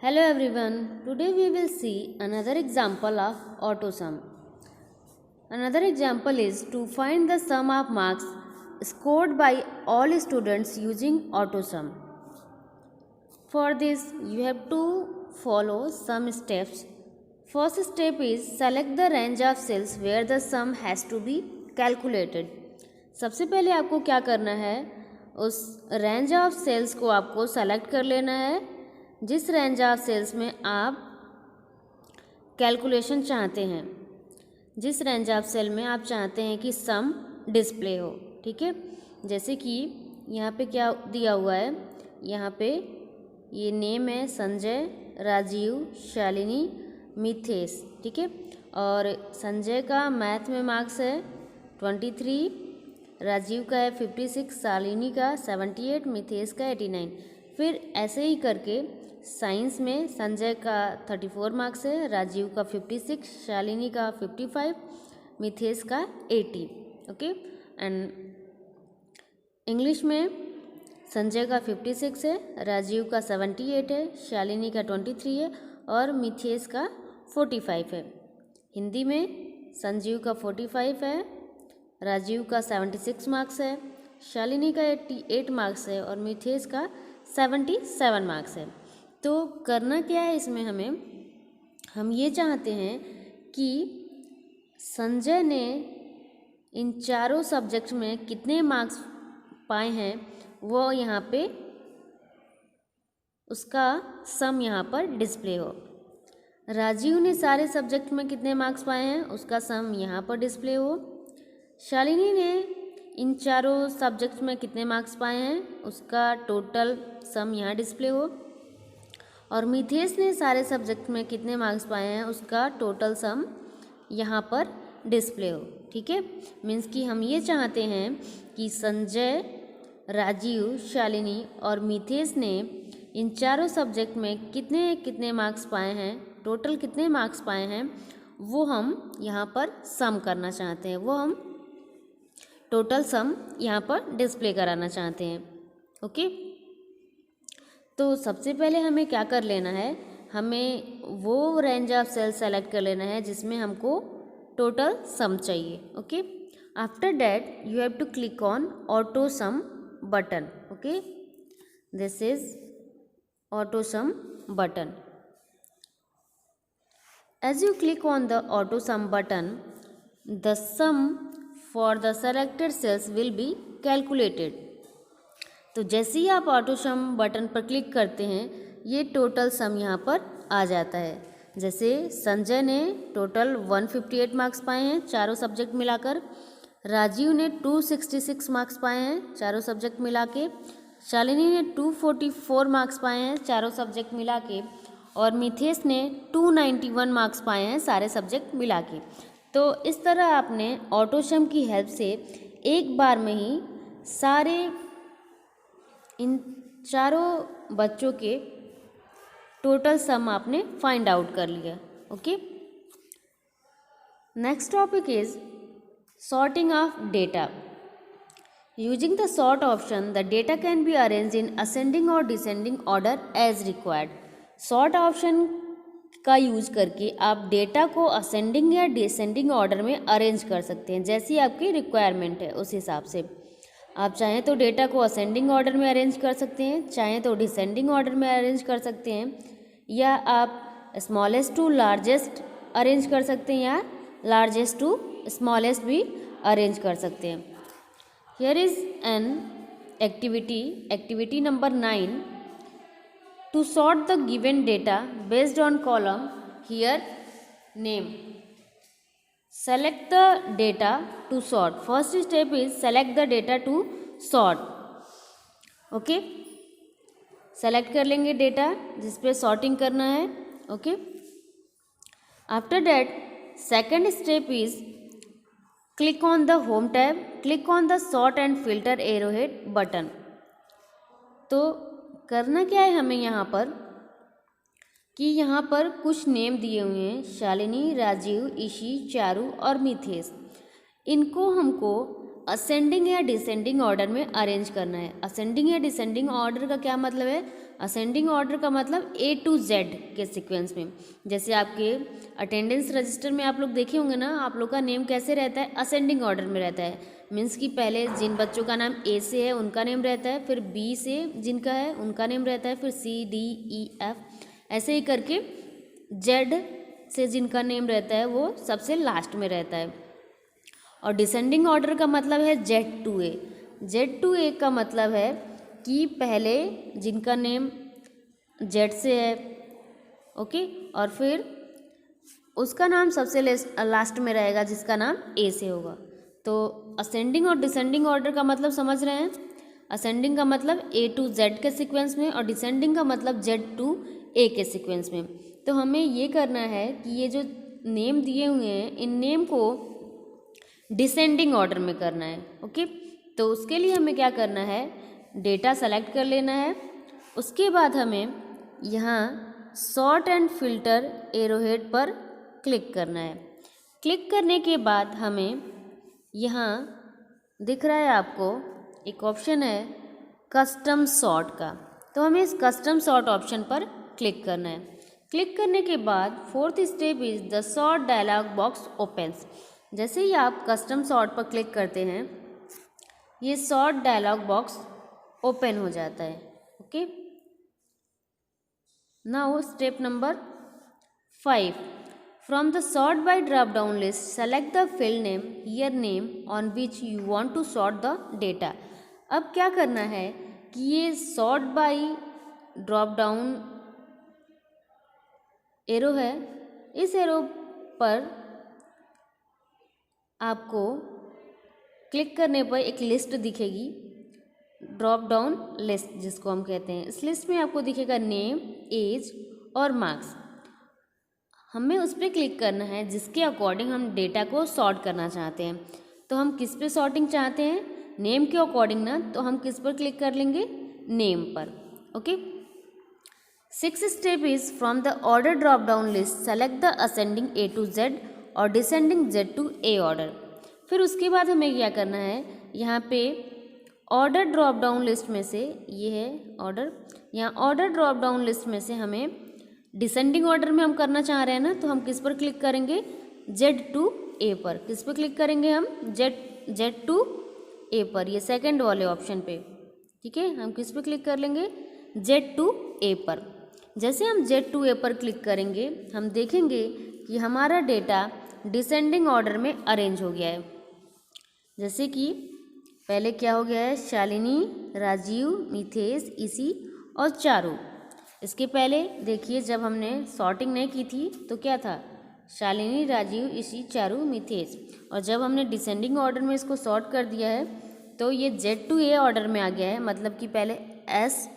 Hello everyone, today we will see another example of autosum. Another example is to find the sum of marks scored by all students using autosum. For this you have to follow some steps. First step is select the range of cells where the sum has to be calculated. सबसे पहले आपको क्या करना है, उस range of sales को आपको select कर लेना है जिस रेंज ऑफ सेल्स में आप कैलकुलेशन चाहते हैं, जिस रेंज ऑफ सेल में आप चाहते हैं कि सम डिस्प्ले हो। ठीक है, जैसे कि यहाँ पे क्या दिया हुआ है, यहाँ पे ये नेम है संजय, राजीव, शालिनी, मिथेश। ठीक है, और संजय का मैथ में मार्क्स है 23, राजीव का है 56, शालिनी का 78, मिथेश का 89। फिर ऐसे ही करके साइंस में संजय का 34 मार्क्स है, राजीव का 56, शालिनी का 55, मिथेश का 80। ओके, एंड इंग्लिश में संजय का 56 है, राजीव का 78 है, शालिनी का 23 है और मिथेश का 45 है। हिंदी में संजीव का 45 है, राजीव का 76 मार्क्स है, शालिनी का 88 मार्क्स है और मिथेश का 77 मार्क्स है। तो करना क्या है इसमें, हम ये चाहते हैं कि संजय ने इन चारों सब्जेक्ट में कितने मार्क्स पाए हैं वो यहाँ पे उसका सम यहाँ पर डिस्प्ले हो। राजीव ने सारे सब्जेक्ट में कितने मार्क्स पाए हैं उसका सम यहाँ पर डिस्प्ले हो। शालिनी ने इन चारों सब्जेक्ट्स में कितने मार्क्स पाए हैं उसका टोटल सम यहाँ डिस्प्ले हो। और मिथेश ने सारे सब्जेक्ट में कितने मार्क्स पाए हैं उसका टोटल सम यहाँ पर डिस्प्ले हो। ठीक है, मीन्स कि हम ये चाहते हैं कि संजय, राजीव, शालिनी और मिथेश ने इन चारों सब्जेक्ट में कितने कितने मार्क्स पाए हैं, टोटल कितने मार्क्स पाए हैं वो हम यहाँ पर सम करना चाहते हैं, वो हम टोटल सम यहाँ पर डिस्प्ले कराना चाहते हैं। ओके, तो सबसे पहले हमें क्या कर लेना है, हमें वो रेंज ऑफ सेल सेलेक्ट कर लेना है जिसमें हमको टोटल सम चाहिए। Okay, after that you have to click on auto sum button. Okay, this is auto sum button. As you click on the auto sum button, the sum for the selected cells will be calculated. तो जैसे ही आप auto sum button पर click करते हैं ये total sum यहाँ पर आ जाता है। जैसे संजय ने टोटल 158 मार्क्स पाए हैं चारों सब्जेक्ट मिलाकर, राजीव ने 266 मार्क्स पाए हैं चारों सब्जेक्ट मिला के, शालिनी ने 244 मार्क्स पाए हैं चारों सब्जेक्ट मिला के और मिथेश ने 291 मार्क्स पाए हैं सारे सब्जेक्ट मिला के। तो इस तरह आपने ऑटो सम की हेल्प से एक बार में ही सारे इन चारों बच्चों के टोटल सम आपने फाइंड आउट कर लिया। Okay, next topic is sorting of data. Using the sort option the data can be arranged in ascending और descending order as required. Sort option का यूज करके आप डेटा को असेंडिंग या descending order में arrange कर सकते हैं, जैसी आपकी रिक्वायरमेंट है उस हिसाब से। आप चाहें तो डेटा को असेंडिंग ऑर्डर में अरेंज कर सकते हैं, चाहें तो डिसेंडिंग ऑर्डर में अरेंज कर सकते हैं, या आप स्मॉलेस्ट टू लार्जेस्ट अरेंज कर सकते हैं या लार्जेस्ट टू स्मॉलेस्ट भी अरेंज कर सकते हैं। Here is an activity number 9 to sort the given data based on column here name. Select the data to sort. First step is select the data to sort. Okay, select कर लेंगे data जिस पे sorting करना है। Okay, after that second step is click on the home tab, click on the sort and filter arrowhead button. तो करना क्या है हमें यहाँ पर कि यहाँ पर कुछ नेम दिए हुए हैं, शालिनी, राजीव, ईशी, चारू और मिथेश। इनको हमको असेंडिंग या डिसेंडिंग ऑर्डर में अरेंज करना है। असेंडिंग या डिसेंडिंग ऑर्डर का क्या मतलब है, असेंडिंग ऑर्डर का मतलब ए टू जेड के सीक्वेंस में। जैसे आपके अटेंडेंस रजिस्टर में आप लोग देखे होंगे ना, आप लोग का नेम कैसे रहता है, असेंडिंग ऑर्डर में रहता है। मीन्स कि पहले जिन बच्चों का नाम ए से है उनका नेम रहता है, फिर बी से जिनका है उनका नेम रहता है, फिर सी डी ई एफ, ऐसे ही करके जेड से जिनका नेम रहता है वो सबसे लास्ट में रहता है। और डिसेंडिंग ऑर्डर का मतलब है Z to A. Z to A का मतलब है कि पहले जिनका नेम जेड से है, ओके, और फिर उसका नाम सबसे लास्ट में रहेगा जिसका नाम ए से होगा। तो असेंडिंग और डिसेंडिंग ऑर्डर का मतलब समझ रहे हैं। असेंडिंग का मतलब ए टू जेड के सीक्वेंस में और डिसेंडिंग का मतलब जेड टू ए के सीक्वेंस में। तो हमें ये करना है कि ये जो नेम दिए हुए हैं इन नेम को डिसेंडिंग ऑर्डर में करना है, ओके। तो उसके लिए हमें क्या करना है, डेटा सेलेक्ट कर लेना है। उसके बाद हमें यहाँ सॉर्ट एंड फिल्टर एरोहेड पर क्लिक करना है। क्लिक करने के बाद हमें यहाँ दिख रहा है आपको एक ऑप्शन है कस्टम सॉर्ट का, तो हमें इस कस्टम सॉर्ट ऑप्शन पर क्लिक करना है। क्लिक करने के बाद fourth step is the sort dialog box opens. जैसे ही आप कस्टम सॉर्ट पर क्लिक करते हैं ये सॉर्ट डायलॉग बॉक्स ओपन हो जाता है, okay. Now step number 5, from the sort by drop down list select the field name here name on which you want to sort the data. अब क्या करना है कि ये sort by drop down arrow है, इस एरो पर आपको क्लिक करने पर एक लिस्ट दिखेगी, ड्रॉप डाउन लिस्ट जिसको हम कहते हैं। इस लिस्ट में आपको दिखेगा नेम, एज और मार्क्स। हमें उस पर क्लिक करना है जिसके अकॉर्डिंग हम डेटा को सॉर्ट करना चाहते हैं। तो हम किस पे सॉर्टिंग चाहते हैं, नेम के अकॉर्डिंग ना, तो हम किस पर क्लिक कर लेंगे, नेम पर, okay. 6th step is from the order drop down list select the ascending A to Z और descending Z to A order. फिर उसके बाद हमें क्या करना है, यहाँ पे ऑर्डर ड्रॉप डाउन लिस्ट में से, ये है ऑर्डर, यहाँ ऑर्डर ड्रॉप डाउन लिस्ट में से हमें डिसेंडिंग ऑर्डर में हम करना चाह रहे हैं ना, तो हम किस पर क्लिक करेंगे, जेड टू ए पर। किस पर क्लिक करेंगे हम, जेड टू ए पर, ये सेकंड वाले ऑप्शन पे, ठीक है। हम किस पर क्लिक कर लेंगे, जेड टू ए पर। जैसे हम जेड टू ए पर क्लिक करेंगे हम देखेंगे कि हमारा डेटा डिसेंडिंग ऑर्डर में अरेंज हो गया है। जैसे कि पहले क्या हो गया है, शालिनी, राजीव, मिथेश, इसी और चारू। इसके पहले देखिए जब हमने सॉर्टिंग नहीं की थी तो क्या था, शालिनी, राजीव, इसी, चारू, मिथेश। और जब हमने डिसेंडिंग ऑर्डर में इसको सॉर्ट कर दिया है तो ये जेड टू ए ऑर्डर में आ गया है। मतलब कि पहले एस,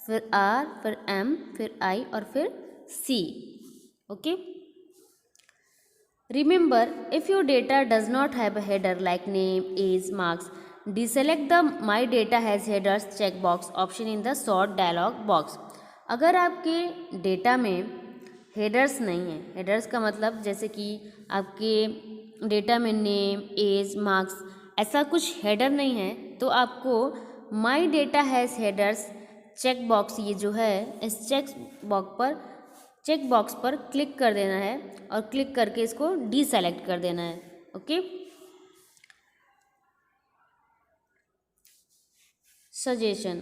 फिर आर, फिर एम, फिर आई और फिर सी, okay. Remember, if your data does not have a header like name, age, marks, deselect the My Data Has Headers checkbox option in the Sort dialog box. अगर आपके डेटा में headers नहीं है, headers का मतलब जैसे कि आपके डेटा में नेम, एज, मार्क्स ऐसा कुछ हेडर नहीं है, तो आपको my data has headers check box, ये जो है इस चेक बॉक्स पर क्लिक कर देना है और क्लिक करके इसको डीसेलेक्ट कर देना है, okay. Suggestion,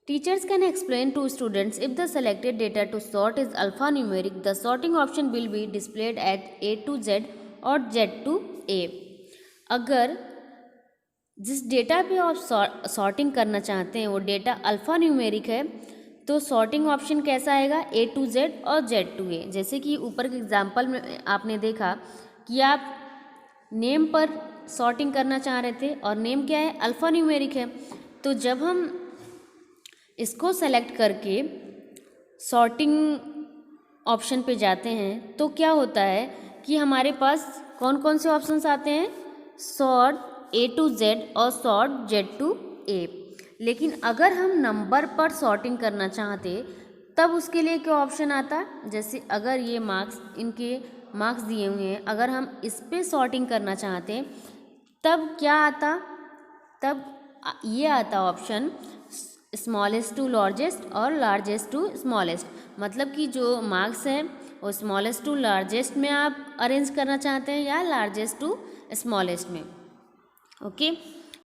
teachers can explain to students if the selected data to sort is alpha numeric the sorting option will be displayed at A to Z और जेड टू ए। अगर जिस data पे आप sorting करना चाहते हैं वो data alpha numeric है तो सॉर्टिंग ऑप्शन कैसा आएगा, ए टू जेड और जेड टू ए। जैसे कि ऊपर के एग्जांपल में आपने देखा कि आप नेम पर सॉर्टिंग करना चाह रहे थे और नेम क्या है, अल्फा न्यूमेरिक है। तो जब हम इसको सेलेक्ट करके सॉर्टिंग ऑप्शन पे जाते हैं तो क्या होता है कि हमारे पास कौन कौन से ऑप्शंस आते हैं, सॉर्ट ए टू जेड और सॉर्ट जेड टू ए। लेकिन अगर हम नंबर पर सॉर्टिंग करना चाहते तब उसके लिए क्या ऑप्शन आता, जैसे अगर ये मार्क्स, इनके मार्क्स दिए हुए हैं, अगर हम इस पे सॉर्टिंग करना चाहते तब क्या आता, तब ये आता ऑप्शन स्मॉलेस्ट टू लार्जेस्ट और लार्जेस्ट टू स्मॉलेस्ट, मतलब कि जो मार्क्स हैं वो स्मॉलेस्ट टू लार्जेस्ट में आप अरेंज करना चाहते हैं या लार्जेस्ट टू स्मॉलेस्ट में। ओके।